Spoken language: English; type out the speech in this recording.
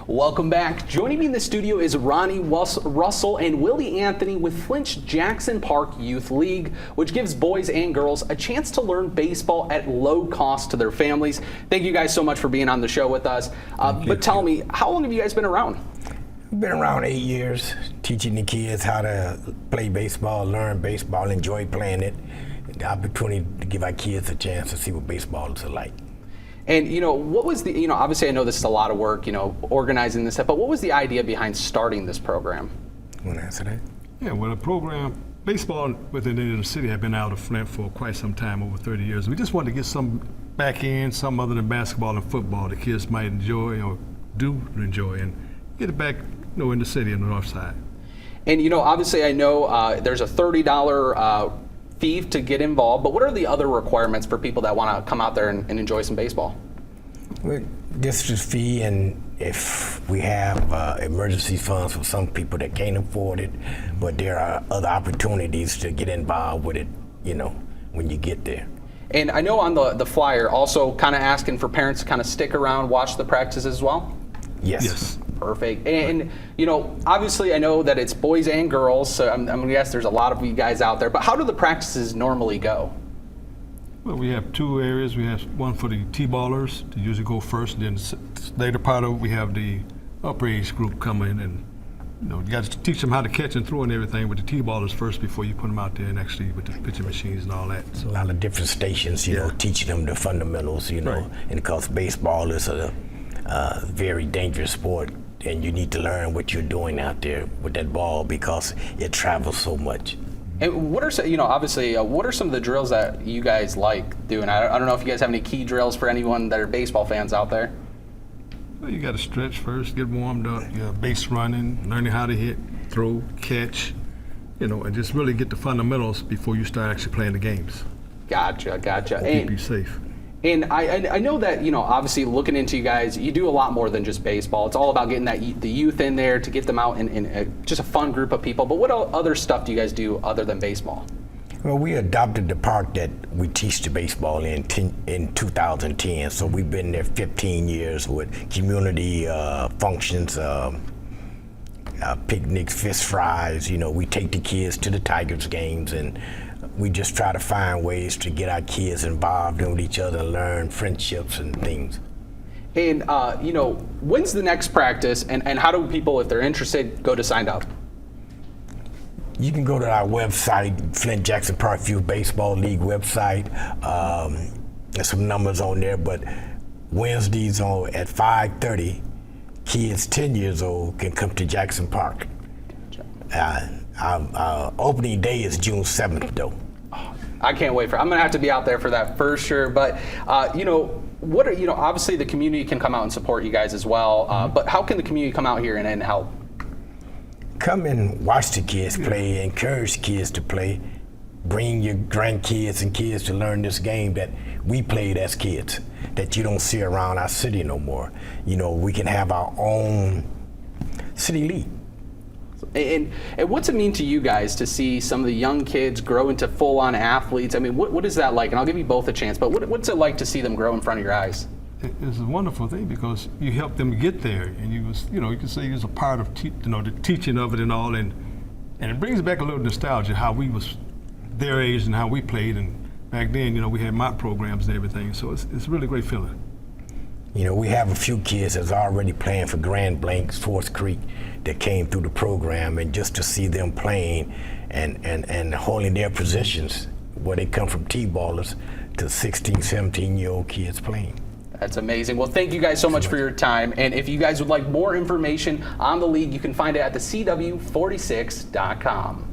Welcome back. Joining me in the studio is Ronnie Russell and Willie Anthony with Flint's Jackson Park Youth League, which gives boys and girls a chance to learn baseball at low cost to their families. Thank you guys so much for being on the show with us. But tell me, how long have you guys been around? We've been around 8 years, teaching the kids how to play baseball, learn baseball, enjoy playing it. The opportunity to give our kids a chance to see what baseball is like. And, what was the, obviously I know this is a lot of work, organizing this stuff, but what was the idea behind starting this program? You want to answer that? Yeah, well, the program, baseball within the inner city had been out of Flint for quite some time, over 30 years. We just wanted to get some back in, some other than basketball and football the kids might enjoy or do enjoy, and get it back, in the city on the north side. And, obviously I know there's a $30 fee to get involved, but what are the other requirements for people that want to come out there and enjoy some baseball? Well, this is fee, and if we have emergency funds for some people that can't afford it, but there are other opportunities to get involved with it, when you get there. And I know on the flyer also kind of asking for parents to kind of stick around, watch the practices as well? Yes. Perfect. And, obviously I know that it's boys and girls, so I'm going to guess there's a lot of you guys out there, but how do the practices normally go? Well, we have two areas. We have one for the T-ballers to usually go first, and then later part of it, we have the upper age group come in, and you got to teach them how to catch and throw and everything with the T-ballers first before you put them out there and actually with the pitching machines and all that. So a lot of different stations, teaching them the fundamentals, Right. And because baseball is a very dangerous sport, and you need to learn what you're doing out there with that ball because it travels so much. And what are obviously what are some of the drills that you guys like doing? I don't know if you guys have any key drills for anyone that are baseball fans out there. Well, you got to stretch first, get warmed up, base running, learning how to hit, throw, catch, and just really get the fundamentals before you start actually playing the games. Gotcha. Keep you safe. And I know that, obviously looking into you guys, you do a lot more than just baseball. It's all about getting the youth in there to get them out in just a fun group of people. But what other stuff do you guys do other than baseball? Well, we adopted the park that we teach the baseball in 2010. So we've been there 15 years with community functions, picnics, fish fries. We take the kids to the Tigers games, and we just try to find ways to get our kids involved with each other and learn friendships and things. And, when's the next practice, and how do people, if they're interested, go to sign up? You can go to our website, Flint Jackson Park Youth Baseball League website. There's some numbers on there, but Wednesdays at 5:30, kids 10 years old can come to Jackson Park. Our opening day is June 7th, though. I can't wait I'm going to have to be out there for that for sure. But, what are, obviously the community can come out and support you guys as well. But how can the community come out here and help? Come and watch the kids play, encourage kids to play, bring your grandkids and kids to learn this game that we played as kids, that you don't see around our city no more. We can have our own city league. And what's it mean to you guys to see some of the young kids grow into full-on athletes? I mean, what is that like? And I'll give you both a chance, but what's it like to see them grow in front of your eyes? It's a wonderful thing because you helped them get there, and you can say you was a part of the teaching of it and all, and it brings back a little nostalgia how we was their age and how we played, and back then we had mock programs and everything, so it's a really great feeling. We have a few kids that's already playing for Grand Blancs, Forest Creek, that came through the program, and just to see them playing and holding their positions where they come from T-ballers to 16, 17-year-old kids playing. That's amazing. Well, thank you guys so much for your time. And if you guys would like more information on the league, you can find it at the CW46.com.